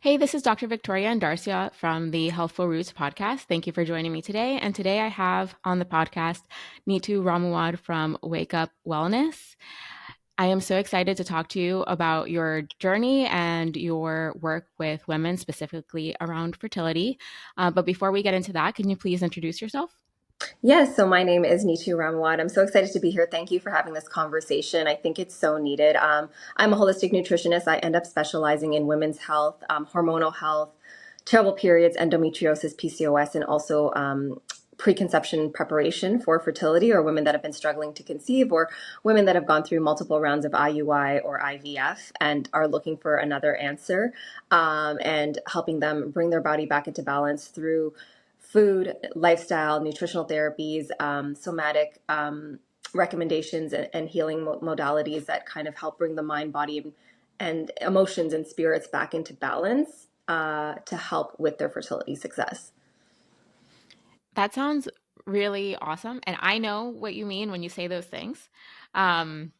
Hey, this is Dr. Victoria Andarcia from the Healthful Roots podcast. Thank you for joining me today. And today I have on the podcast Neetu Ramawad from Wake Up Wellness. I am so excited to talk to you about your journey and your work with women, specifically around fertility. But before we get into that, can you please introduce yourself? Yes, so my name is Neetu Ramawad. I'm so excited to be here. Thank you for having this conversation. I think it's so needed. I'm a holistic nutritionist. I end up specializing in women's health, hormonal health, terrible periods, endometriosis, PCOS, and also preconception preparation for fertility, or women that have been struggling to conceive, or women that have gone through multiple rounds of IUI or IVF and are looking for another answer, and helping them bring their body back into balance through food, lifestyle, nutritional therapies, somatic recommendations, and healing modalities that kind of help bring the mind, body, and emotions and spirits back into balance to help with their fertility success. That sounds really awesome. And I know what you mean when you say those things. Um,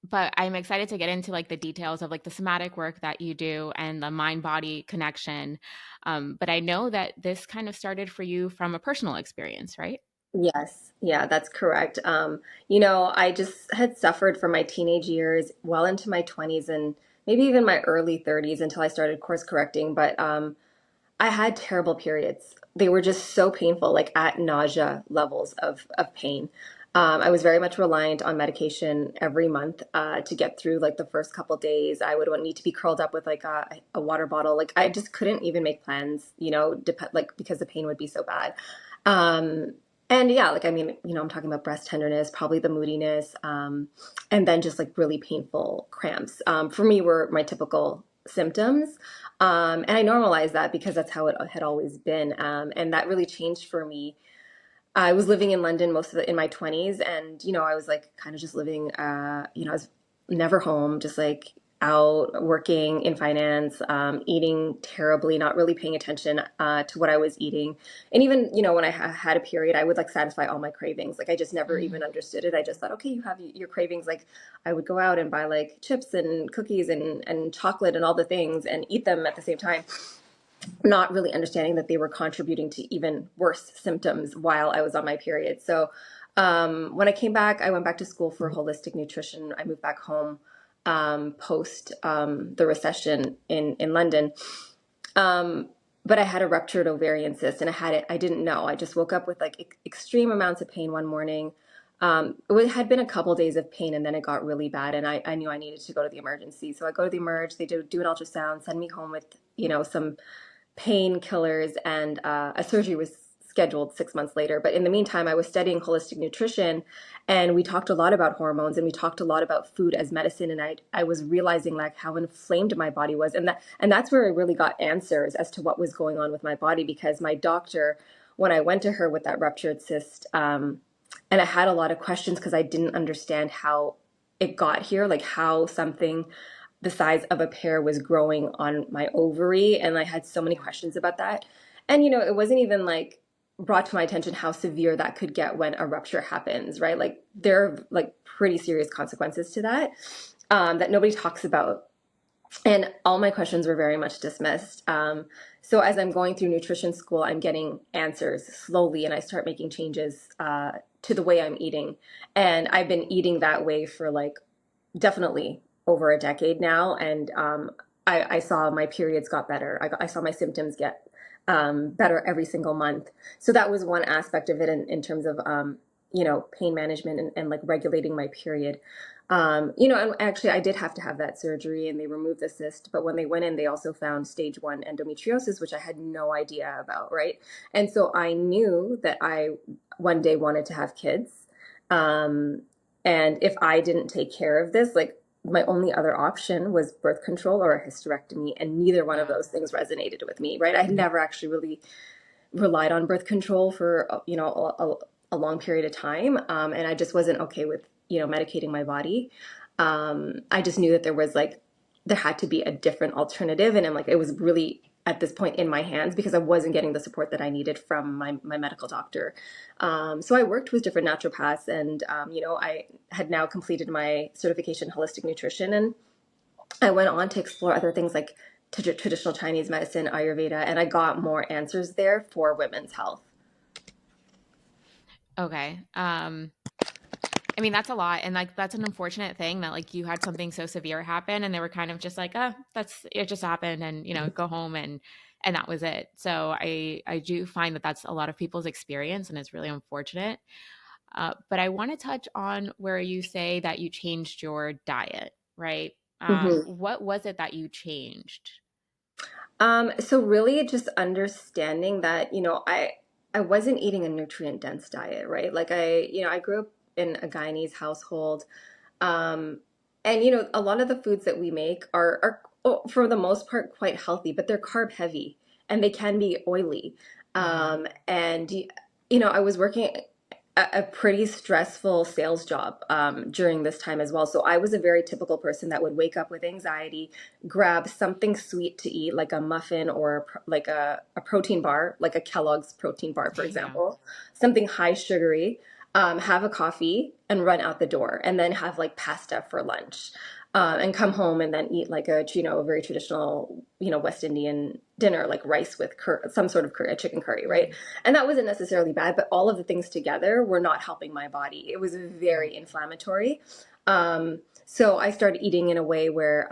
but I'm excited to get into like the details of like the somatic work that you do and the mind body connection. But I know that this kind of started for you from a personal experience, right? Yes, yeah, that's correct. I just had suffered from my teenage years well into my 20s and maybe even my early 30s until I started course correcting. But I had terrible periods. They were just so painful, like at nausea levels of pain. I was very much reliant on medication every month to get through like the first couple days. I would need to be curled up with like a water bottle. Like I just couldn't even make plans, like because the pain would be so bad. Um, and yeah, like, I mean, I'm talking about breast tenderness, probably the moodiness, and then just like really painful cramps. For me, were my typical symptoms. And I normalized that because that's how it had always been. And that really changed for me. I was living in London in my 20s, and I was like kind of just living. I was never home, just like out working in finance, eating terribly, not really paying attention to what I was eating. And even when I had a period, I would like satisfy all my cravings. Like I just never Mm. even understood it. I just thought, okay, you have your cravings. Like I would go out and buy like chips and cookies and chocolate and all the things and eat them at the same time, not really understanding that they were contributing to even worse symptoms while I was on my period. So when I came back, I went back to school for holistic nutrition. I moved back home post the recession in London. But I had a ruptured ovarian cyst, and I didn't know. I just woke up with like extreme amounts of pain one morning. It had been a couple days of pain, and then it got really bad, and I knew I needed to go to the emergency. So I go to the emerge. They do an ultrasound, send me home with some painkillers, and a surgery was scheduled 6 months later. But in the meantime, I was studying holistic nutrition, and we talked a lot about hormones, and we talked a lot about food as medicine. And I was realizing like how inflamed my body was, and that's where I really got answers as to what was going on with my body, because my doctor, when I went to her with that ruptured cyst, and I had a lot of questions because I didn't understand how it got here, like how something the size of a pear was growing on my ovary. And I had so many questions about that. And, it wasn't even like brought to my attention how severe that could get when a rupture happens, right? Like there are like pretty serious consequences to that, that nobody talks about. And all my questions were very much dismissed. So as I'm going through nutrition school, I'm getting answers slowly, and I start making changes to the way I'm eating. And I've been eating that way for like definitely over a decade now. And I saw my periods got better. I saw my symptoms get better every single month. So that was one aspect of it in terms of, pain management and like regulating my period. And actually I did have to have that surgery, and they removed the cyst. But when they went in, they also found stage 1 endometriosis, which I had no idea about. Right. And so I knew that I one day wanted to have kids. Um, and if I didn't take care of this, like my only other option was birth control or a hysterectomy, and neither one of Yeah. those things resonated with me, right? I had never actually really relied on birth control for, a long period of time. And I just wasn't okay with, medicating my body. I just knew that there had to be a different alternative. And I'm like, it was really at this point in my hands because I wasn't getting the support that I needed from my medical doctor. So I worked with different naturopaths, and, I had now completed my certification in holistic nutrition, and I went on to explore other things like to traditional Chinese medicine, Ayurveda, and I got more answers there for women's health. Okay. I mean, that's a lot. And like, that's an unfortunate thing that like you had something so severe happen and they were kind of just like, that's, it just happened and, go home and that was it. So I do find that that's a lot of people's experience and it's really unfortunate. But I want to touch on where you say that you changed your diet, right? Mm-hmm. What was it that you changed? So really just understanding that, I wasn't eating a nutrient dense diet, right? Like I grew up in a Guyanese household. Um, and a lot of the foods that we make are for the most part quite healthy, but they're carb heavy and they can be oily. Mm-hmm. And I was working a pretty stressful sales job during this time as well. So I was a very typical person that would wake up with anxiety, grab something sweet to eat, like a muffin or like a protein bar, like a Kellogg's protein bar, for Yeah. example, something high sugary, have a coffee and run out the door, and then have like pasta for lunch. And come home and then eat like a very traditional, West Indian dinner, like rice with some sort of curry, a chicken curry, right? Mm-hmm. And that wasn't necessarily bad, but all of the things together were not helping my body. It was very Right. inflammatory. So I started eating in a way where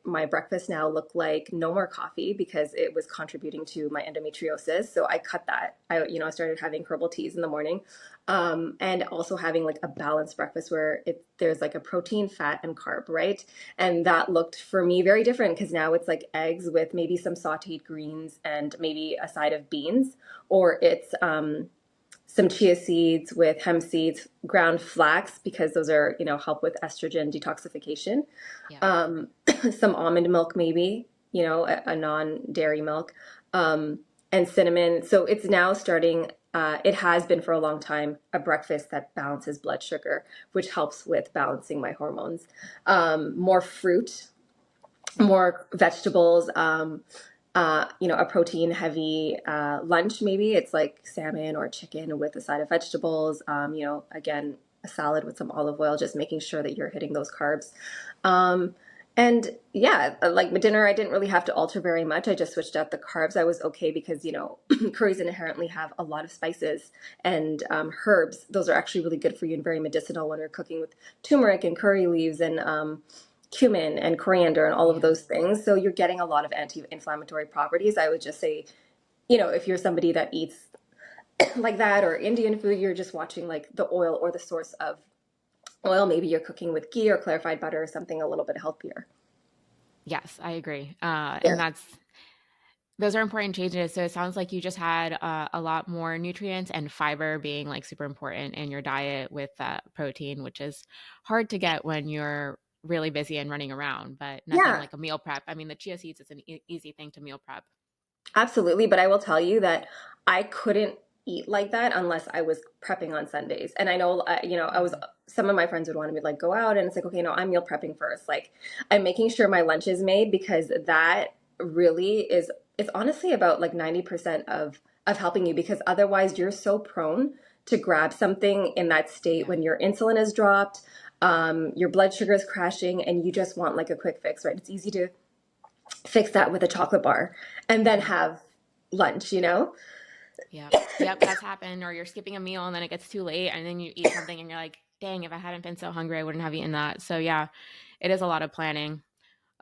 my breakfast now looked like no more coffee because it was contributing to my endometriosis. So I cut that. I started having herbal teas in the morning, and also having like a balanced breakfast where there's like a protein, fat, and carb, right? And that looked for me very different because now it's like eggs with maybe some sauteed greens and maybe a side of beans, or it's some chia seeds with hemp seeds, ground flax, because those are, help with estrogen detoxification. Yeah. Um, some almond milk, maybe, a non-dairy milk, and cinnamon. So it's now starting, it has been for a long time, a breakfast that balances blood sugar, which helps with balancing my hormones. More fruit, more vegetables, a protein heavy lunch, maybe it's like salmon or chicken with a side of vegetables, again, a salad with some olive oil, just making sure that you're hitting those carbs. Um, and yeah, like my dinner, I didn't really have to alter very much. I just switched out the carbs. I was okay because, curries inherently have a lot of spices and herbs. Those are actually really good for you and very medicinal when you're cooking with turmeric and curry leaves and cumin and coriander and all of Yeah. those things. So you're getting a lot of anti-inflammatory properties. I would just say, if you're somebody that eats like that or Indian food, you're just watching like the oil or the source of oil. Maybe you're cooking with ghee or clarified butter or something a little bit healthier. Yes, I agree. Yeah. And those are important changes. So it sounds like you just had a lot more nutrients and fiber being like super important in your diet with protein, which is hard to get when you're really busy and running around, but nothing Yeah, like a meal prep. I mean, the chia seeds is an easy thing to meal prep. absolutely. But I will tell you that I couldn't eat like that unless I was prepping on Sundays. And I know, Mhm. some of my friends would want me to like go out and it's like, okay, no, I'm meal prepping first. Like I'm making sure my lunch is made because that really it's honestly about like 90% of helping you because otherwise you're so prone to grab something in that state Yeah. when your insulin is dropped, your blood sugar is crashing and you just want like a quick fix, right? It's easy to fix that with a chocolate bar and then Hmm. have lunch. Yep. Yep. That's happened. Or you're skipping a meal and then it gets too late and then you eat something and you're like, dang, if I hadn't been so hungry, I wouldn't have eaten that. So yeah, it is a lot of planning.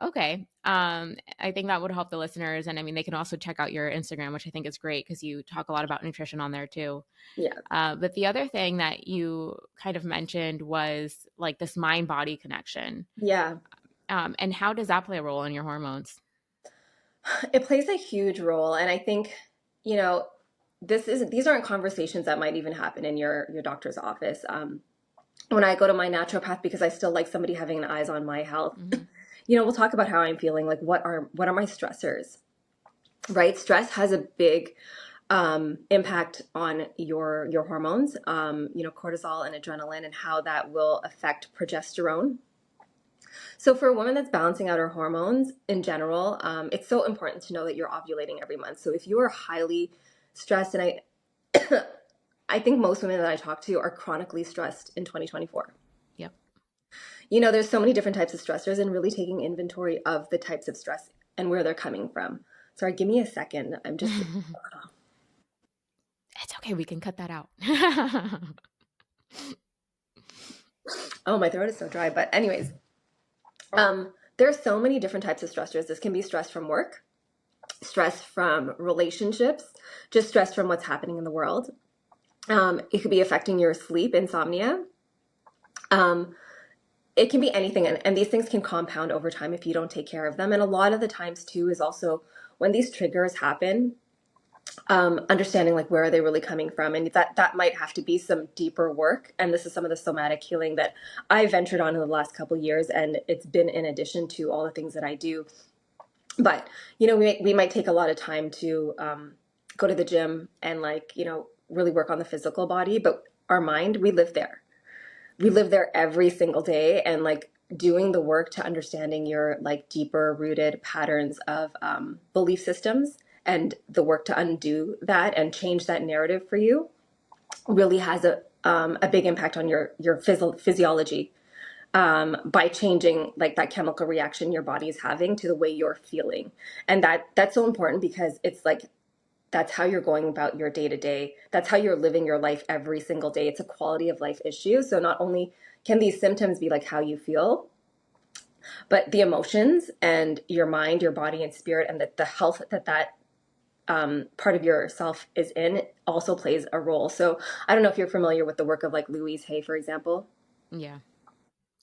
Okay. I think that would help the listeners. And I mean, they can also check out your Instagram, which I think is great because you talk a lot about nutrition on there too. Yeah. But the other thing that you kind of mentioned was like this mind body connection. Yeah. And how does that play a role in your hormones? It plays a huge role. And I think, you know, these aren't conversations that might even happen in your doctor's office. When I go to my naturopath, because I still like somebody having an eyes on my health, Hmm. we'll talk about how I'm feeling, like what are my stressors, right? Stress has a big impact on your hormones, cortisol and adrenaline, and how that will affect progesterone. So for a woman that's balancing out her hormones in general, it's so important to know that you're ovulating every month. So if you are highly stressed, and I think most women that I talk to are chronically stressed in 2024. Yep. There's so many different types of stressors, and really taking inventory of the types of stress. and where they're coming from. Sorry, give me a second. I'm just, It's okay. We can cut that out. oh, my throat is so dry. But anyways, there are so many different types of stressors. This can be stress from work, stress from relationships, just stress from what's happening in the world. It could be affecting your sleep, insomnia. Um, it can be anything. And these things can compound over time if you don't take care of them. And a lot of the times, too, is also when these triggers happen, understanding like where are they really coming from, and that might have to be some deeper work. And this is some of the somatic healing that I ventured on in the last couple of years, and it's been in addition to all the things that I do. But we might take a lot of time to go to the gym and like really work on the physical body, but our mind, we live there every single day, and like doing the work to understanding your like deeper rooted patterns of belief systems, and the work to undo that and change that narrative for you really has a big impact on your physiology, by changing like that chemical reaction your body is having to the way you're feeling. And that's so important, because it's like that's how you're going about your day to day. That's how you're living your life every single day. It's a quality of life issue. So not only can these symptoms be like how you feel, but the emotions and your mind, your body and spirit, and the health that part of yourself is in also plays a role. So I don't know if you're familiar with the work of like Louise Hay, for example. Yeah,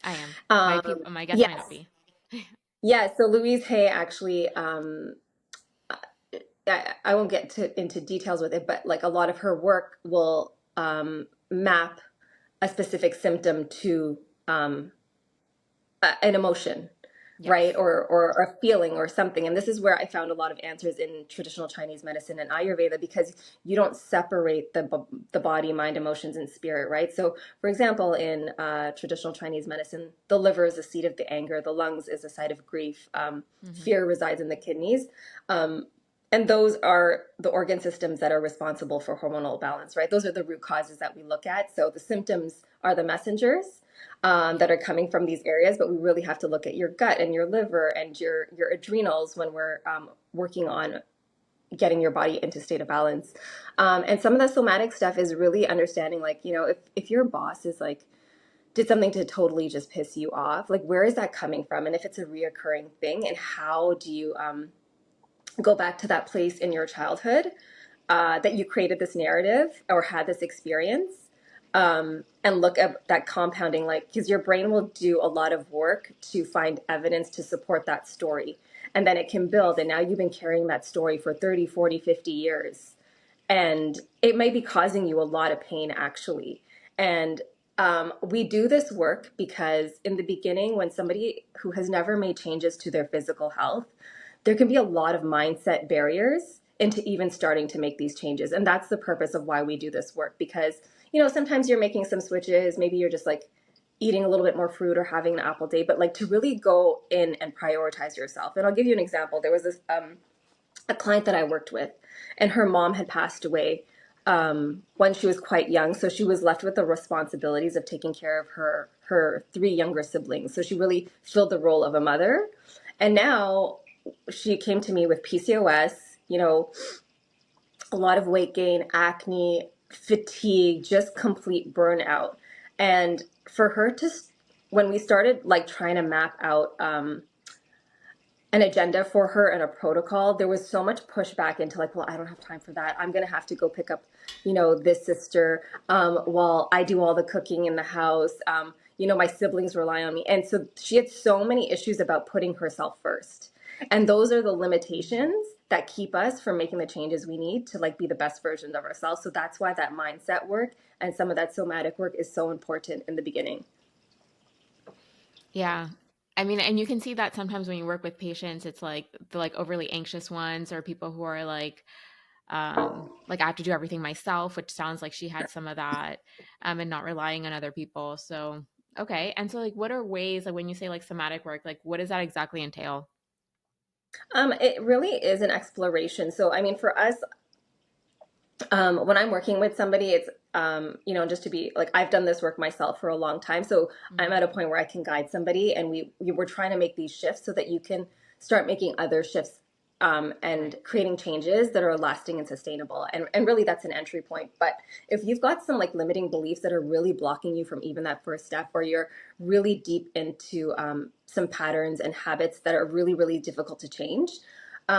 I am. My Um, people, my guest might not yes. be. Yeah. So Louise Hay actually, I won't get into details with it, but like a lot of her work will map a specific symptom to an emotion, right? Yes. Or a feeling or something. And this is where I found a lot of answers in traditional Chinese medicine and Ayurveda, because you don't separate the body, mind, emotions, and spirit, right? So, for example, in traditional Chinese medicine, the liver is the seat of the anger, the lungs is the site of grief, Mm-hmm. fear resides in the kidneys. And those are the organ systems that are responsible for hormonal balance, right? Those are the root causes that we look at. So the symptoms are the messengers that are coming from these areas, but we really have to look at your gut and your liver and your adrenals when we're working on getting your body into state of balance. And some of the somatic stuff is really understanding, like, if your boss is like, did something to totally just piss you off, like, where is that coming from? And if it's a reoccurring thing, and how do you go back to that place in your childhood that you created this narrative or had this experience, and look at that compounding, like, because your brain will do a lot of work to find evidence to support that story. And then it can build. And now you've been carrying that story for 30, 40, 50 years. And it may be causing you a lot of pain, actually. And we do this work because in the beginning, when somebody who has never made changes to their physical health, there can be a lot of mindset barriers into even starting to make these changes. And that's the purpose of why we do this work, because, sometimes you're making some switches, maybe you're just like eating a little bit more fruit or having an apple day, but like to really go in and prioritize yourself. And I'll give you an example. There was this a client that I worked with, and her mom had passed away when she was quite young. So she was left with the responsibilities of taking care of her three younger siblings. So she really filled the role of a mother. And now she came to me with PCOS, a lot of weight gain, acne, fatigue, just complete burnout. And for her to, when we started like trying to map out an agenda for her and a protocol, there was so much pushback into like, well, I don't have time for that. I'm going to have to go pick up, this sister while I do all the cooking in the house. My siblings rely on me. And so she had so many issues about putting herself first. And those are the limitations that keep us from making the changes we need to like be the best versions of ourselves. So that's why that mindset work and some of that somatic work is so important in the beginning. Yeah. I mean, and you can see that sometimes when you work with patients, it's like the like overly anxious ones or people who are like I have to do everything myself, which sounds like she had some of that, and not relying on other people. So, okay. And so like what are ways like when you say like somatic work, like what does that exactly entail? It really is an exploration. So, I mean, for us, when I'm working with somebody, it's, just to be like, I've done this work myself for a long time. So I'm Mm-hmm. at a point where I can guide somebody, and we're trying to make these shifts so that you can start making other shifts and Right. creating changes that are lasting and sustainable. And really that's an entry point. But if you've got some like limiting beliefs that are really blocking you from even that first step, or you're really deep into some patterns and habits that are really, really difficult to change,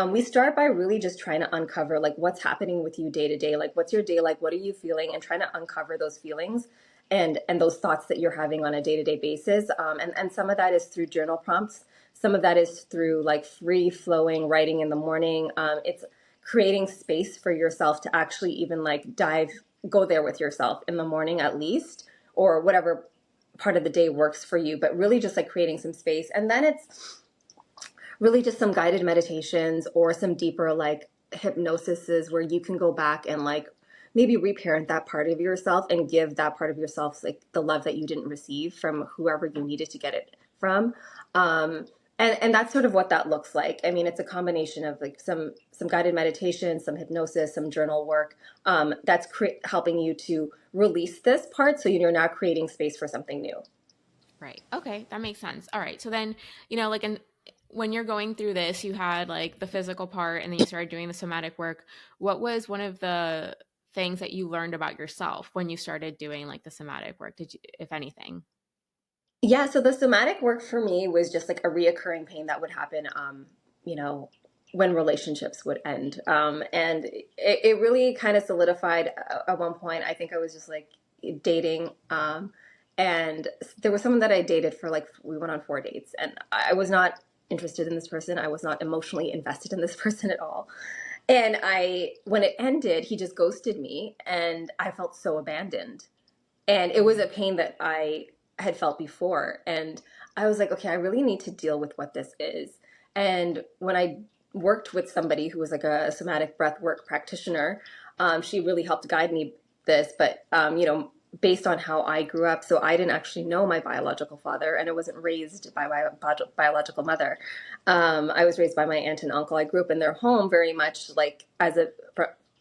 we start by really just trying to uncover like what's happening with you day to day. Like what's your day like? What are you feeling? And trying to uncover those feelings and those thoughts that you're having on a day-to-day basis. And some of that is through journal prompts. Some of that is through like free flowing writing in the morning. It's creating space for yourself to actually even like go there with yourself in the morning at least, or whatever part of the day works for you, but really just like creating some space. And then it's really just some guided meditations or some deeper like hypnosises where you can go back and like maybe reparent that part of yourself and give that part of yourself like the love that you didn't receive from whoever you needed to get it from. And that's sort of what that looks like. I mean, it's a combination of like some guided meditation, some hypnosis, some journal work, that's helping you to release this part so you're now creating space for something new. Right. Okay, that makes sense. All right. So then, like when you're going through this, you had like the physical part and then you started doing the somatic work. What was one of the things that you learned about yourself when you started doing like the somatic work? Did you, if anything? Yeah, so the somatic work for me was just like a reoccurring pain that would happen, you know, when relationships would end. And it really kind of solidified at one point. I think I was just like dating. And there was someone that I dated for like, we went on 4 dates, and I was not interested in this person. I was not emotionally invested in this person at all. And when it ended, he just ghosted me, and I felt so abandoned. And it was a Mm, pain that I had felt before. And I was like, okay, I really need to deal with what this is. And when I worked with somebody who was like a somatic breath work practitioner, she really helped guide me this. But, based on how I grew up, so I didn't actually know my biological father, and I wasn't raised by my biological mother. I was raised by my aunt and uncle. I grew up in their home very much like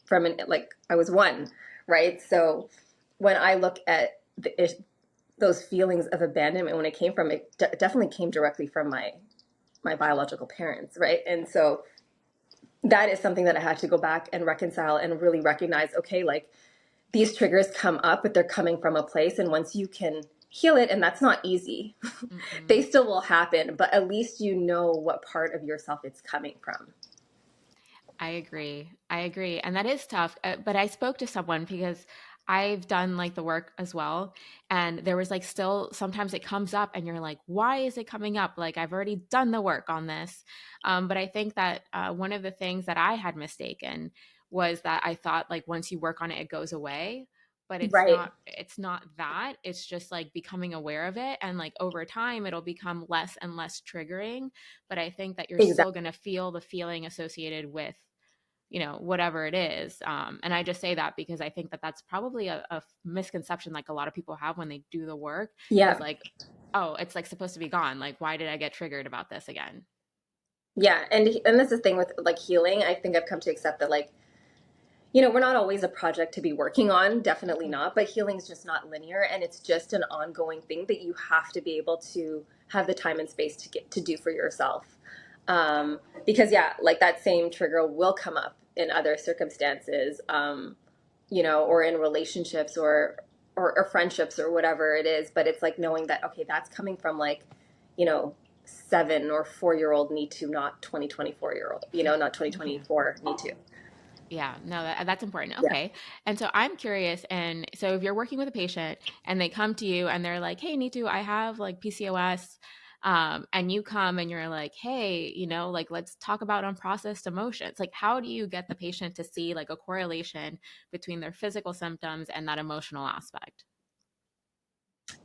from an, like I was one, right? So when I look at those feelings of abandonment, when it came from, it definitely came directly from my biological parents, right? And so that is something that I had to go back and reconcile and really recognize, okay, like these triggers come up, but they're coming from a place. And once you can heal it, and that's not easy, they mm-mm. still will happen, but at least you know what part of yourself it's coming from. I agree. I agree. And that is tough. But I spoke to someone because I've done like the work as well. And there was like still sometimes it comes up and you're like, why is it coming up? Like I've already done the work on this. But I think that one of the things that I had mistaken was that I thought like once you work on it, it goes away. But Right. it's not that. It's just like becoming aware of it. And like over time, it'll become less and less triggering. But I think that you're still Exactly. going to feel the feeling associated with whatever it is. And I just say that because I think that that's probably a misconception like a lot of people have when they do the work is Yeah. like, oh, it's like supposed to be gone. Like, why did I get triggered about this again? Yeah. And this is the thing with like healing. I think I've come to accept that like, we're not always a project to be working on, definitely Mm, not, but healing is just not linear, and it's just an ongoing thing that you have to be able to have the time and space to get to do for yourself. Because yeah, like that same trigger will come up in other circumstances, or in relationships or friendships or whatever it is, but it's like knowing that, okay, that's coming from like, you know, 7 or 4 year old Neetu, not 2024 year old, not yeah. 2024 Neetu. Yeah, no, that's important. Yeah. Okay. And so I'm curious. And so if you're working with a patient and they come to you and they're like, hey, Neetu, I have like PCOS. And you come and you're like, hey, like let's talk about unprocessed emotions. Like, how do you get the patient to see like a correlation between their physical symptoms and that emotional aspect?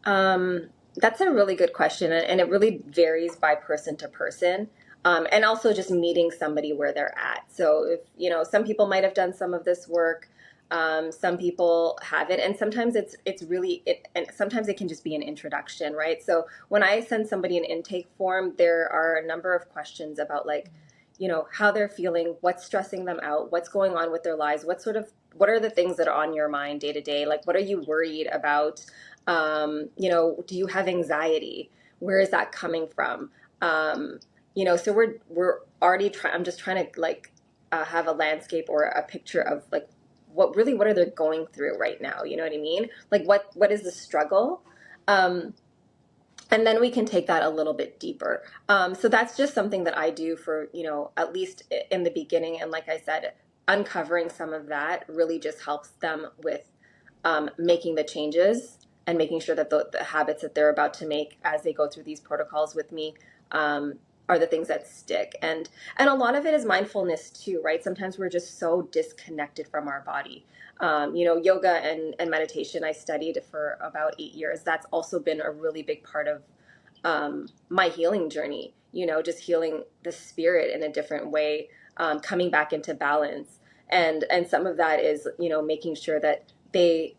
That's a really good question, and it really varies by person to person, and also just meeting somebody where they're at. So if some people might have done some of this work, some people haven't, and sometimes and sometimes it can just be an introduction, right? So when I send somebody an intake form, there are a number of questions about like, how they're feeling, what's stressing them out, what's going on with their lives, what are the things that are on your mind day to day, like what are you worried about, do you have anxiety, where is that coming from, so we're already trying. I'm just trying to like have a landscape or a picture of like what are they going through right now? You know what I mean? Like what is the struggle? Um, and then we can take that a little bit deeper. So that's just something that I do for, at least in the beginning. And like I said, uncovering some of that really just helps them with making the changes and making sure that the habits that they're about to make as they go through these protocols with me um, are the things that stick. And a lot of it is mindfulness too, right? Sometimes we're just so disconnected from our body. Yoga and meditation, I studied for about 8 years. That's also been a really big part of my healing journey, just healing the spirit in a different way, coming back into balance. And some of that is, making sure that they,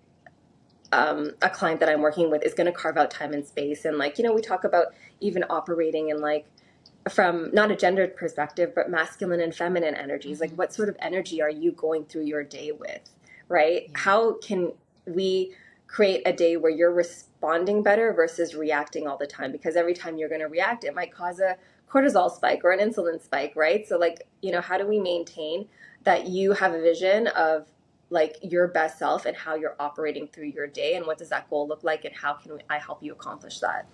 a client that I'm working with is going to carve out time and space. And like, we talk about even operating in like, from not a gendered perspective, but masculine and feminine energies. Like, Mm-hmm. what sort of energy are you going through your day with, right? Yeah. How can we create a day where you're responding better versus reacting all the time? Because every time you're going to react, it might cause a cortisol spike or an insulin spike, right? So, like, how do we maintain that you have a vision of like your best self and how you're operating through your day, and what does that goal look like, and how can I help you accomplish that?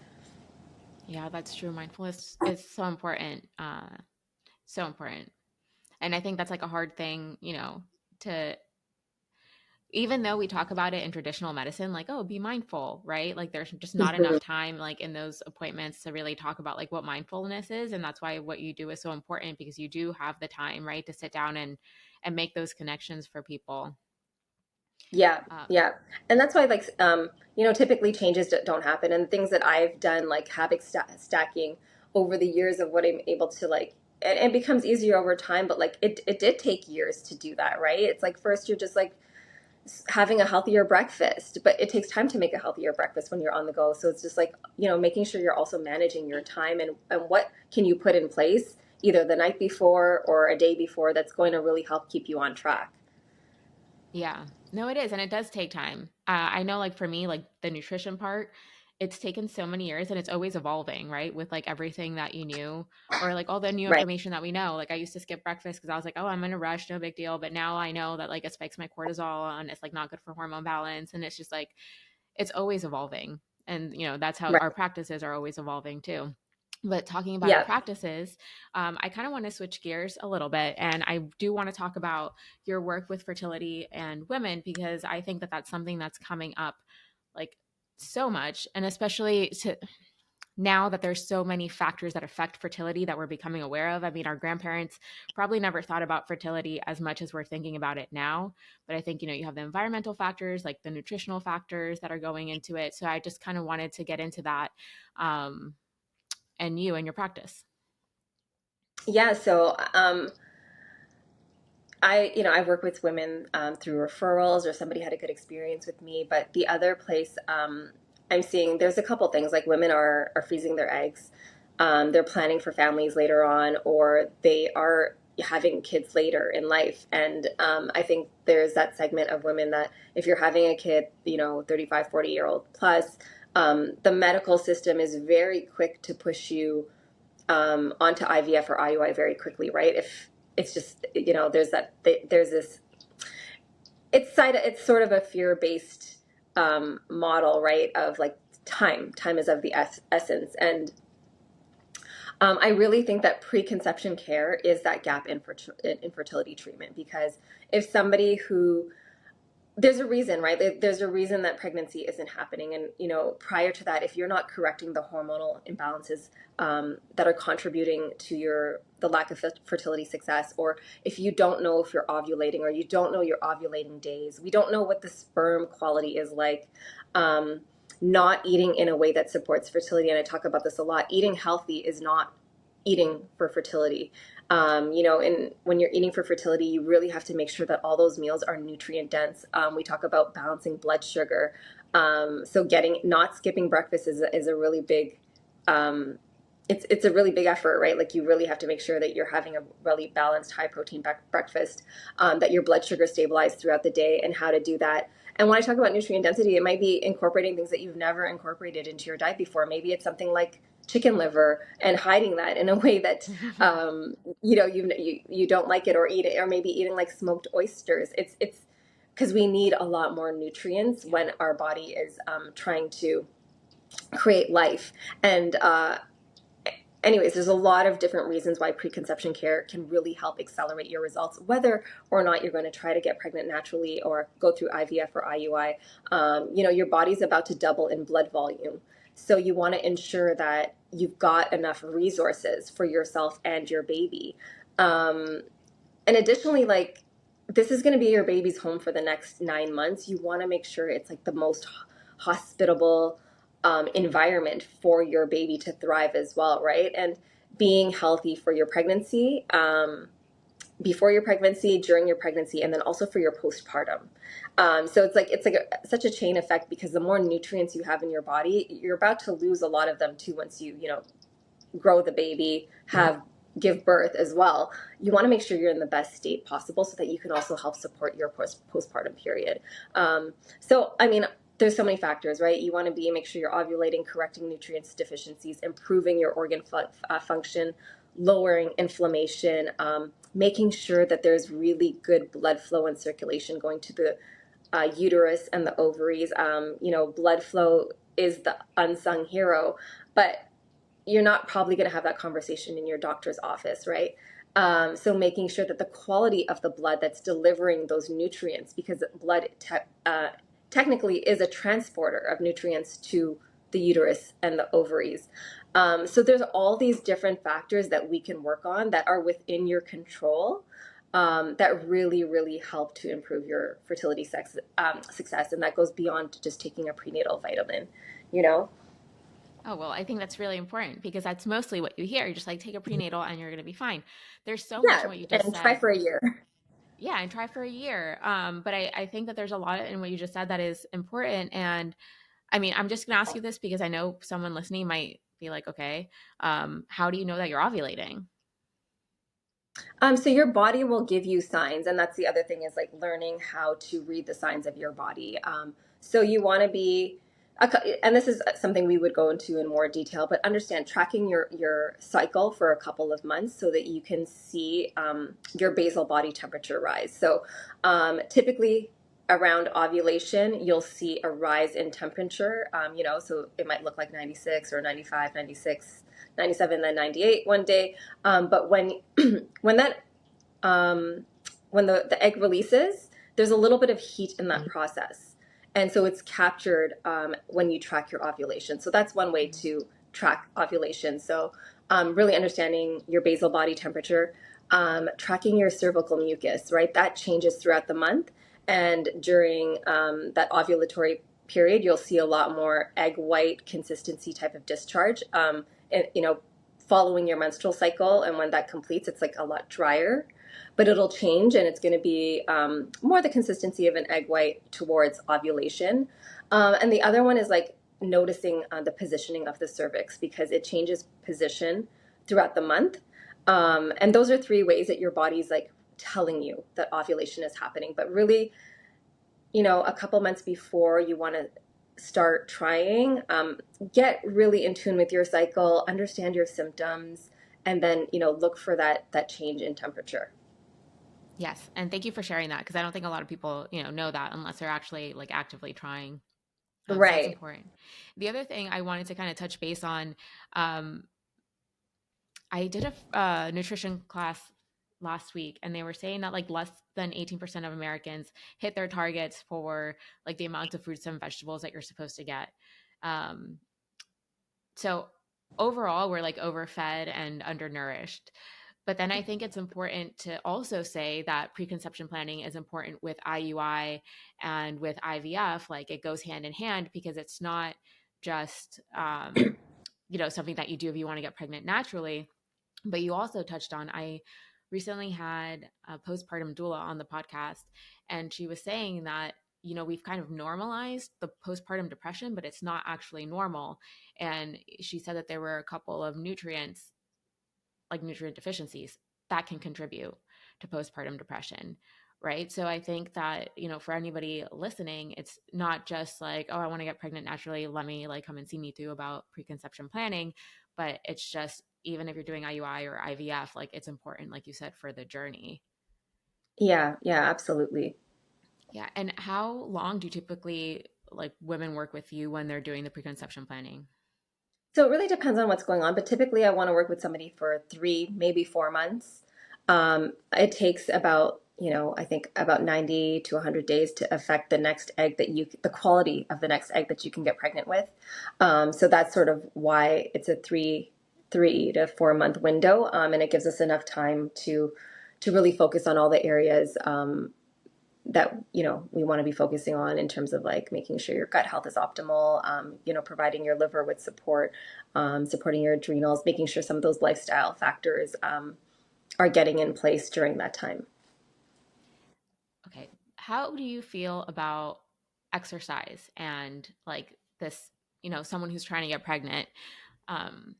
Yeah, that's true. Mindfulness is so important. So important. And I think that's like a hard thing, to, even though we talk about it in traditional medicine, like, oh, be mindful, right? Like there's just not enough time like in those appointments to really talk about like what mindfulness is. And that's why what you do is so important, because you do have the time, right, to sit down and make those connections for people. Yeah, Um, yeah. And that's why, like, typically changes don't happen. And things that I've done, like stacking over the years of what I'm able to, like, and it becomes easier over time, but like, it did take years to do that, right? It's like, first, you're just like having a healthier breakfast, but it takes time to make a healthier breakfast when you're on the go. So it's just like, making sure you're also managing your time, and what can you put in place either the night before or a day before that's going to really help keep you on track. Yeah, no, it is. And it does take time. I know, like, for me, like the nutrition part, it's taken so many years and it's always evolving, right? With like everything that you knew, or like all the new Right, information that we know. Like, I used to skip breakfast because I was like, oh, I'm in a rush, no big deal. But now I know that like it spikes my cortisol and it's like not good for hormone balance. And it's just like, it's always evolving. And, that's how our right. practices are always evolving too. But talking about our Yeah. practices, I kind of want to switch gears a little bit. And I do want to talk about your work with fertility and women, because I think that that's something that's coming up like so much. And especially now that there's so many factors that affect fertility that we're becoming aware of. I mean, our grandparents probably never thought about fertility as much as we're thinking about it now. But I think, you have the environmental factors, like the nutritional factors that are going into it. So I just kind of wanted to get into that, um, and you and your practice. Yeah. So, I work with women through referrals, or somebody had a good experience with me. But the other place I'm seeing, there's a couple things, like women are freezing their eggs. They're planning for families later on, or they are having kids later in life. And I think there's that segment of women that if you're having a kid, 35, 40-year-old plus, the medical system is very quick to push you onto IVF or IUI very quickly, right? If it's just, there's this, it's sort of a fear-based model, right? Of like time is of the essence. And I really think that preconception care is that gap in infertility treatment, because if somebody who, there's a reason, right? There's a reason that pregnancy isn't happening. And, prior to that, if you're not correcting the hormonal imbalances that are contributing to the lack of fertility success, or if you don't know if you're ovulating, or you don't know your ovulating days, we don't know what the sperm quality is like. Not eating in a way that supports fertility, and I talk about this a lot. Eating healthy is not eating for fertility. And when you're eating for fertility, you really have to make sure that all those meals are nutrient dense. We talk about balancing blood sugar. So not skipping breakfast is a really big, it's a really big effort, right? Like, you really have to make sure that you're having a really balanced, high protein breakfast, that your blood sugar stabilized throughout the day, and how to do that. And when I talk about nutrient density, it might be incorporating things that you've never incorporated into your diet before. Maybe it's something like chicken liver and hiding that in a way that you don't like it, or eat it, or maybe eating like smoked oysters. It's because we need a lot more nutrients Yeah. when our body is trying to create life. And anyways, there's a lot of different reasons why preconception care can really help accelerate your results, whether or not you're going to try to get pregnant naturally or go through IVF or IUI. Your body's about to double in blood volume. So you want to ensure that you've got enough resources for yourself and your baby. And additionally, like, this is going to be your baby's home for the next 9 months. You want to make sure it's like the most hospitable environment for your baby to thrive as well, right? And being healthy for your pregnancy, before your pregnancy, during your pregnancy, and then also for your postpartum. So such a chain effect, because the more nutrients you have in your body, you're about to lose a lot of them too once you grow the baby, give birth as well. You want to make sure you're in the best state possible so that you can also help support your postpartum period. So I mean, there's so many factors, right? You want to make sure you're ovulating, correcting nutrients deficiencies, improving your organ function, lowering inflammation, making sure that there's really good blood flow and circulation going to the uterus and the ovaries. Blood flow is the unsung hero, but you're not probably going to have that conversation in your doctor's office, right? So making sure that the quality of the blood that's delivering those nutrients, because blood technically is a transporter of nutrients to the uterus and the ovaries. So there's all these different factors that we can work on that are within your control, that really, really help to improve your fertility success. And that goes beyond just taking a prenatal vitamin, you know? Oh, well, I think that's really important because that's mostly what you hear. You're just like, take a prenatal and you're going to be fine. There's so much Yeah, in what you just and try said. for a year. Yeah, and try for a year. But I think that there's a lot in what you just said that is important. And I mean, I'm just going to ask you this because I know someone listening might be like, okay, how do you know that you're ovulating? So your body will give you signs, and that's the other thing, is like learning how to read the signs of your body. So you want to be, and this is something we would go into in more detail, but understand tracking your cycle for a couple of months so that you can see your basal body temperature rise. So typically around ovulation, you'll see a rise in temperature. So it might look like 96 or 95, 96, 97, then 98 one day. But when that when the egg releases, there's a little bit of heat in that process, and so it's captured when you track your ovulation. So that's one way to track ovulation. So really understanding your basal body temperature, tracking your cervical mucus, right? That changes throughout the month, and during that ovulatory period, you'll see a lot more egg white consistency type of discharge. And, following your menstrual cycle, and when that completes, it's like a lot drier, but it'll change, and it's going to be more the consistency of an egg white towards ovulation. And the other one is like noticing the positioning of the cervix, because it changes position throughout the month. And those are three ways that your body's like telling you that ovulation is happening. But really, a couple months before you want to start trying, get really in tune with your cycle, understand your symptoms, and then look for that change in temperature. Yes, and thank you for sharing that because I don't think a lot of people, know that unless they're actually like actively trying. So that's Right. important. The other thing I wanted to kind of touch base on, um, I did a nutrition class last week, and they were saying that like less than 18% of Americans hit their targets for like the amount of fruits and vegetables that you're supposed to get. Um, so overall, we're like overfed and undernourished. But then I think it's important to also say that preconception planning is important with IUI and with IVF. Like it goes hand in hand because it's not just, something that you do if you want to get pregnant naturally. But you also touched on, I recently had a postpartum doula on the podcast, and she was saying that, we've kind of normalized the postpartum depression, but it's not actually normal. And she said that there were a couple of nutrients, like nutrient deficiencies, that can contribute to postpartum depression. Right. So I think that, for anybody listening, it's not just like, oh, I want to get pregnant naturally. Let me like come and see Neetu about preconception planning. but it's just, even if you're doing IUI or IVF, like it's important, like you said, for the journey. Yeah, yeah, absolutely. Yeah. And how long do you typically like women work with you when they're doing the preconception planning? So it really depends on what's going on, but typically I want to work with somebody for 3, maybe 4 months. It takes about, I think about 90 to 100 days to affect the next egg the quality of the next egg that you can get pregnant with. So that's sort of why it's a 3 to 4 month window. And it gives us enough time to really focus on all the areas, that we want to be focusing on in terms of like making sure your gut health is optimal, providing your liver with support, supporting your adrenals, making sure some of those lifestyle factors are getting in place during that time. Okay. How do you feel about exercise and like this, someone who's trying to get pregnant? Um,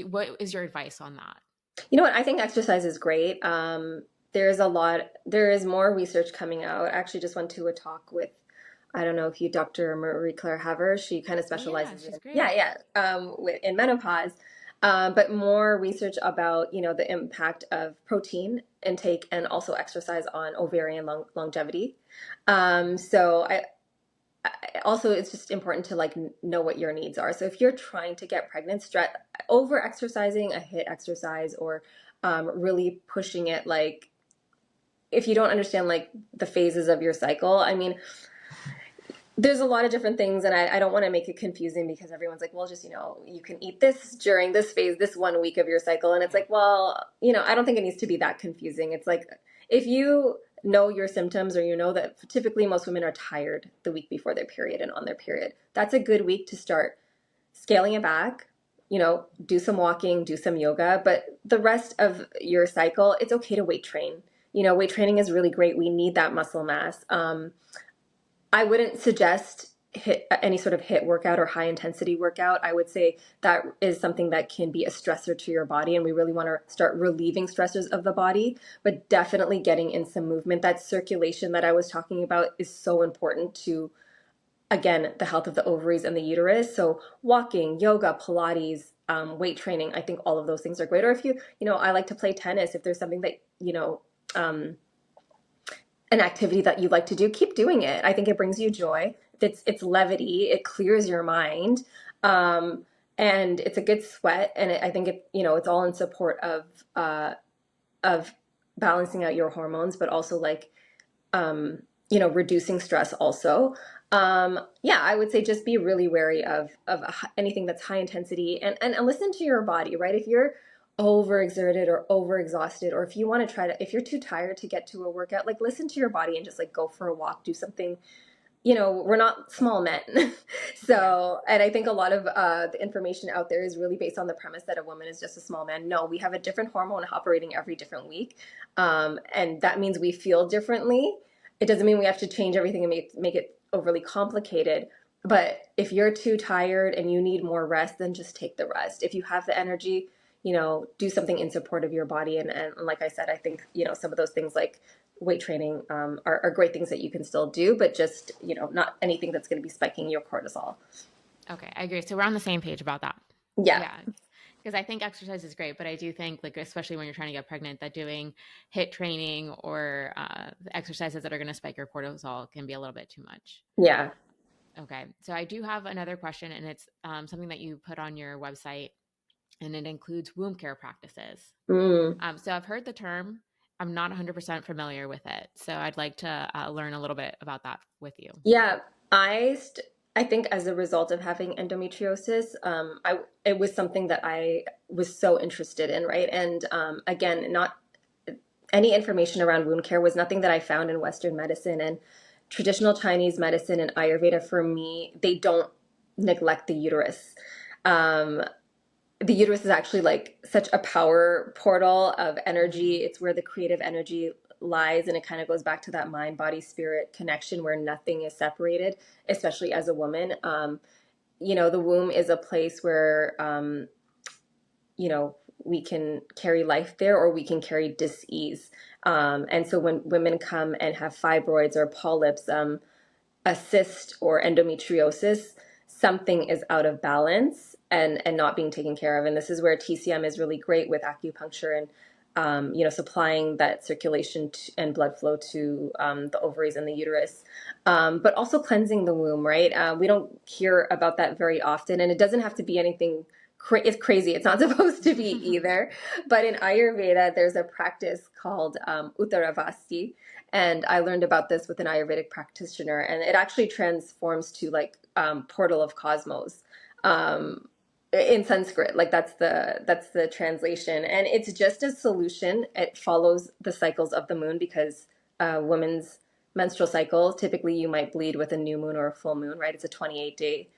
what is your advice on that? You know what? I think exercise is great. There is more research coming out. I actually just went to a talk with, I don't know if you, Dr. Marie Claire Haver. She kind of Oh yeah, specializes she's in, yeah, great. yeah, in menopause. But more research about, the impact of protein intake and also exercise on ovarian longevity. So also it's just important to like know what your needs are. So if you're trying to get pregnant, over exercising a hit exercise or really pushing it, like if you don't understand like the phases of your cycle, I mean, there's a lot of different things, and I don't want to make it confusing because everyone's like, well, just, you can eat this during this phase, this 1 week of your cycle. And it's Yeah. like, well, I don't think it needs to be that confusing. It's like, if you know your symptoms, or you know that typically most women are tired the week before their period and on their period, that's a good week to start scaling it back, do some walking, do some yoga. But the rest of your cycle, it's okay to weight train. Weight training is really great. We need that muscle mass. I wouldn't suggest any sort of hit workout or high intensity workout. I would say that is something that can be a stressor to your body, and we really want to start relieving stressors of the body, but definitely getting in some movement. That circulation that I was talking about is so important to, again, the health of the ovaries and the uterus. So walking, yoga, Pilates, weight training, I think all of those things are great. Or if I like to play tennis. If there's something that, um, an activity that you like to do, keep doing it. I think it brings you joy. It's levity. It clears your mind, um, and it's a good sweat. And I think it's all in support of balancing out your hormones, but also like reducing stress also. Yeah, I would say just be really wary of anything that's high intensity, and listen to your body, right? If you're overexerted or overexhausted, or if you want to if you're too tired to get to a workout, like listen to your body and just like go for a walk, do something. We're not small men. Yeah. So, and I think a lot of the information out there is really based on the premise that a woman is just a small man. No, we have a different hormone operating every different week. And that means we feel differently. It doesn't mean we have to change everything and make it overly complicated. But if you're too tired and you need more rest, then just take the rest. If you have the energy, do something in support of your body. And like I said, I think, some of those things like weight training are great things that you can still do, but just, not anything that's going to be spiking your cortisol. Okay, I agree. So we're on the same page about that. Yeah. Yeah. Because I think exercise is great, but I do think, like, especially when you're trying to get pregnant, that doing hit training or exercises that are going to spike your cortisol can be a little bit too much. Yeah. Okay. So I do have another question, and it's something that you put on your website, and it includes womb care practices. Mm. So I've heard the term. I'm not 100% familiar with it. So I'd like to learn a little bit about that with you. Yeah. I think as a result of having endometriosis, it was something that I was so interested in, right? And again, not any information around wound care was nothing that I found in Western medicine. And traditional Chinese medicine and Ayurveda, for me, they don't neglect the uterus. Um, the uterus is actually like such a power portal of energy. Mm-hmm. It's where the creative energy lies, and it kind of goes back to that mind body spirit connection where nothing is separated, especially as a woman. The womb is a place where we can carry life there, or we can carry dis-ease. And so when women come and have fibroids or polyps, a cyst or endometriosis, something is out of balance and not being taken care of. And this is where TCM is really great with acupuncture and supplying that circulation and blood flow to the ovaries and the uterus, but also cleansing the womb, right? We don't hear about that very often, and it doesn't have to be anything it's crazy. It's not supposed to be either. But in Ayurveda, there's a practice called Uttaravasti, and I learned about this with an Ayurvedic practitioner, and it actually transforms to like portal of cosmos. In Sanskrit, like that's the translation, and it's just a solution. It follows the cycles of the moon because women's menstrual cycle, typically you might bleed with a new moon or a full moon, right? It's a 28-day,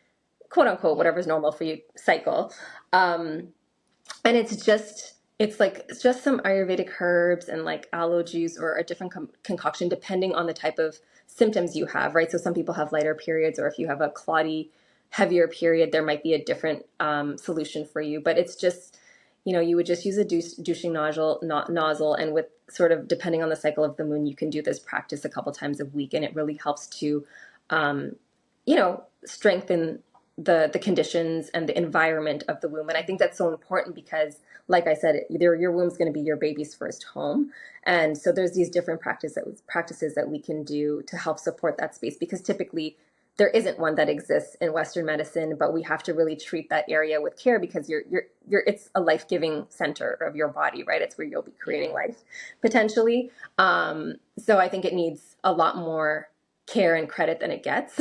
quote unquote, Yeah. whatever's normal for you cycle. And it's just some Ayurvedic herbs and like aloe juice or a different concoction depending on the type of symptoms you have, right? So some people have lighter periods, or if you have a clotty, heavier period, there might be a different solution for you. But it's just, you would just use a douching nozzle, and with sort of depending on the cycle of the moon, you can do this practice a couple times a week, and it really helps to, strengthen the conditions and the environment of the womb. And I think that's so important because, like I said, your womb's going to be your baby's first home. And so there's these different practices that we can do to help support that space, because typically there isn't one that exists in Western medicine, but we have to really treat that area with care because it's a life-giving center of your body, right? It's where you'll be creating Yeah. life potentially. So I think it needs a lot more care and credit than it gets.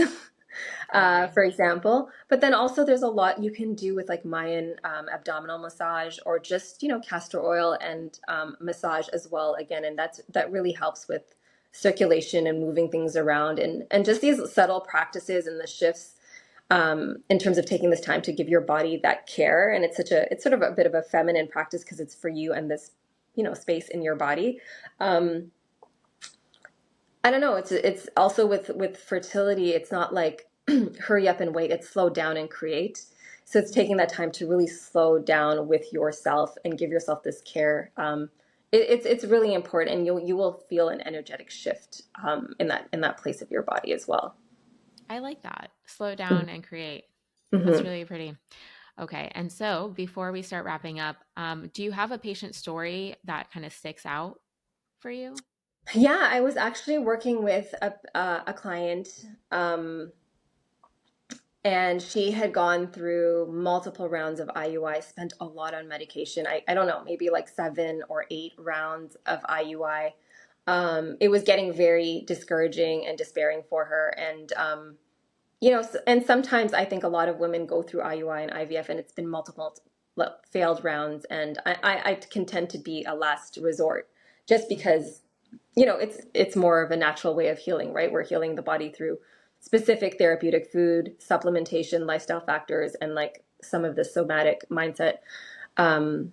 I agree. For example. But then also there's a lot you can do with like Mayan abdominal massage, or just, castor oil and massage as well. Again, and that really helps with circulation and moving things around, and just these subtle practices and the shifts in terms of taking this time to give your body that care. And it's sort of a bit of a feminine practice because it's for you and this, space in your body. Um, I don't know. It's also with fertility. It's not like hurry up and wait. It's slow down and create. So it's taking that time to really slow down with yourself and give yourself this care. It's really important, and you will feel an energetic shift in that place of your body as well. I like that. Slow down and create. That's Mm-hmm. really pretty. Okay. And so before we start wrapping up, do you have a patient story that kind of sticks out for you? Yeah, I was actually working with a client. And she had gone through multiple rounds of IUI, spent a lot on medication. I don't know, maybe like 7 or 8 rounds of IUI. It was getting very discouraging and despairing for her. And, and sometimes I think a lot of women go through IUI and IVF, and it's been multiple failed rounds. And I can tend to be a last resort just Mm-hmm. because it's more of a natural way of healing, right? We're healing the body through specific therapeutic food, supplementation, lifestyle factors, and like some of the somatic mindset um,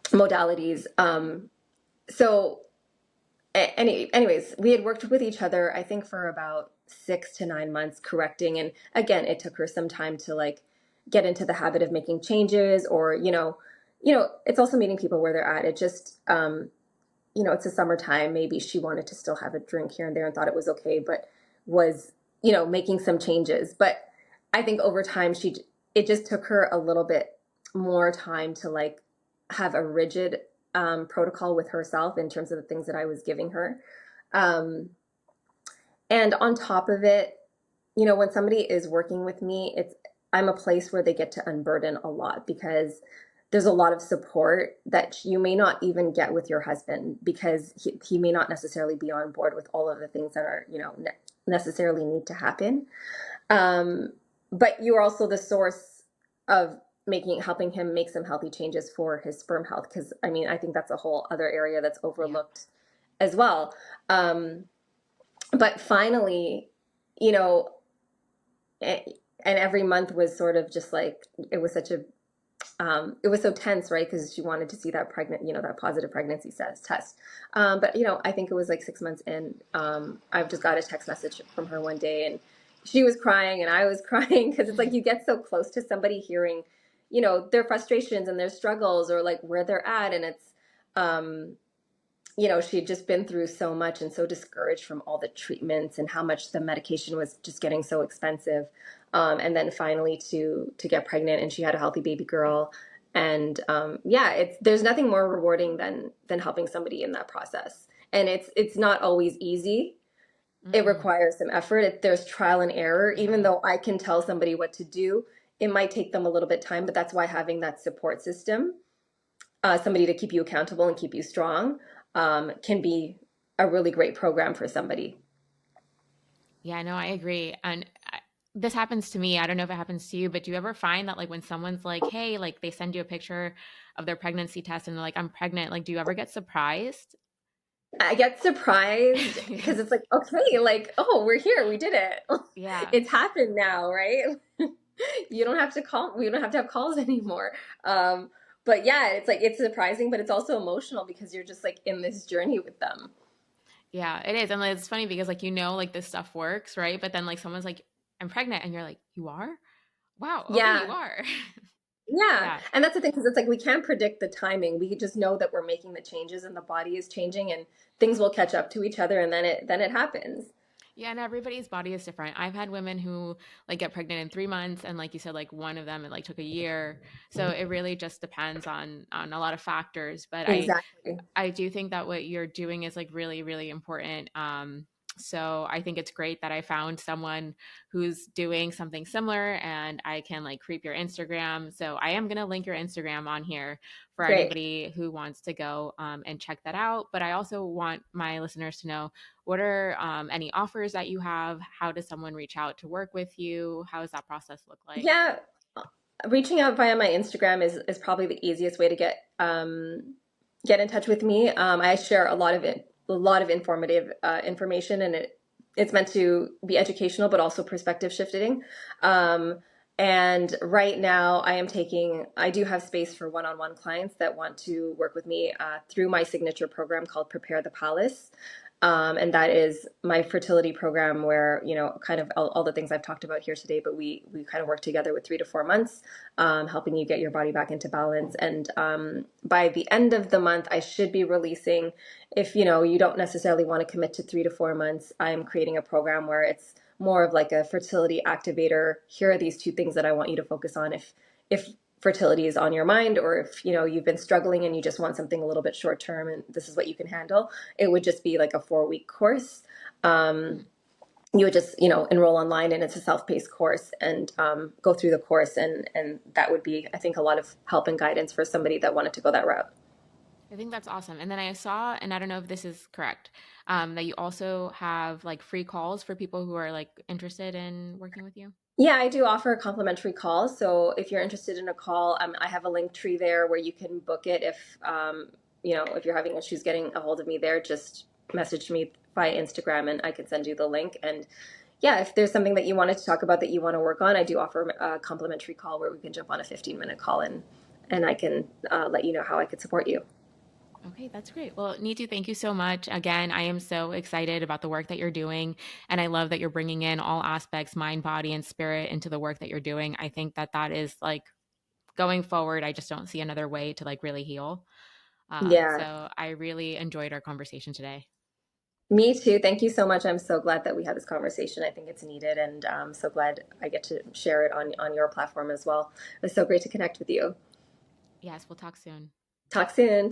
modalities. So, anyways, we had worked with each other, I think, for about 6 to 9 months, correcting. And again, it took her some time to like get into the habit of making changes, or it's also meeting people where they're at. It just it's a summertime. Maybe she wanted to still have a drink here and there and thought it was okay, but was, making some changes. But I think over time, it just took her a little bit more time to like have a rigid protocol with herself in terms of the things that I was giving her. Um, and on top of it, when somebody is working with me, I'm a place where they get to unburden a lot, because there's a lot of support that you may not even get with your husband, because he may not necessarily be on board with all of the things that are, necessarily need to happen. Um, but you are also the source of helping him make some healthy changes for his sperm health. Because I mean, I think that's a whole other area that's Yeah. overlooked as well. But finally, you know, and every month was sort of just like, it was so tense, right? Because she wanted to see that that positive pregnancy test. But I think it was like 6 months in. I've just got a text message from her one day, and she was crying and I was crying, because it's like you get so close to somebody, hearing, their frustrations and their struggles, or like where they're at, and it's, she had just been through so much and so discouraged from all the treatments and how much the medication was just getting so expensive. And then finally to get pregnant, and she had a healthy baby girl. And yeah, there's nothing more rewarding than helping somebody in that process. And it's not always easy. It Mm-mm. requires some effort. There's trial and error. Even Yeah. though I can tell somebody what to do, it might take them a little bit time, but that's why having that support system, somebody to keep you accountable and keep you strong, can be a really great program for somebody. Yeah, no, I agree. And this happens to me. I don't know if it happens to you, but do you ever find that like when someone's like, "Hey," like they send you a picture of their pregnancy test and they're like, "I'm pregnant." Like, do you ever get surprised? I get surprised Yeah. because it's like, okay, like, oh, we're here, we did it. Yeah. It's happened now, right? You don't have to call, we don't have to have calls anymore. Um, but yeah, it's like, it's surprising, but it's also emotional because you're just like in this journey with them. Yeah, it is. And like, it's funny because like like this stuff works, right? But then like someone's like, "I'm pregnant." And you're like, "You are?" Wow, okay, you Yeah. are. Yeah. Yeah. And that's the thing, because it's like we can't predict the timing. We just know that we're making the changes and the body is changing and things will catch up to each other, and then it happens. Yeah, and everybody's body is different. I've had women who like get pregnant in 3 months, and like you said, like one of them it like took a year. So it really just depends on a lot of factors. But Exactly. I do think that what you're doing is like really, really important. So I think it's great that I found someone who's doing something similar and I can like creep your Instagram. So I am going to link your Instagram on here for Great. anybody who wants to go and check that out. But I also want my listeners to know what are any offers that you have? How does someone reach out to work with you? How does that process look like? Yeah, reaching out via my Instagram is probably the easiest way to get in touch with me. I share a lot of informative information, and it's meant to be educational, but also perspective shifting. Um, and right now, I do have space for one-on-one clients that want to work with me through my signature program called Prepare the Palace. And that is my fertility program where, kind of all the things I've talked about here today, but we kind of work together with 3 to 4 months, helping you get your body back into balance. And by the end of the month, I should be releasing, if, you don't necessarily want to commit to 3 to 4 months, I'm creating a program where it's more of like a fertility activator. Here are these two things that I want you to focus on if fertility is on your mind, or if you've been struggling and you just want something a little bit short term and this is what you can handle. It would just be like a 4 week course. um, you would just enroll online, and it's a self-paced course, and go through the course, and that would be, I think, a lot of help and guidance for somebody that wanted to go that route. I think that's awesome. And then I saw, and I don't know if this is correct, that you also have like free calls for people who are like interested in working with you. Yeah, I do offer a complimentary call. So if you're interested in a call, I have a link tree there where you can book it. If you're having issues getting a hold of me there, just message me via Instagram and I can send you the link. And yeah, if there's something that you wanted to talk about that you want to work on, I do offer a complimentary call where we can jump on a 15-minute call, and I can let you know how I could support you. Okay, that's great. Well, Neetu, thank you so much. Again, I am so excited about the work that you're doing. And I love that you're bringing in all aspects, mind, body, and spirit into the work that you're doing. I think that that is like going forward, I just don't see another way to like really heal. Yeah, So I really enjoyed our conversation today. me too. Thank you so much. I'm so glad that we had this conversation. I think it's needed, and I'm so glad I get to share it on your platform as well. It was so great to connect with you. Yes, we'll talk soon. Talk soon.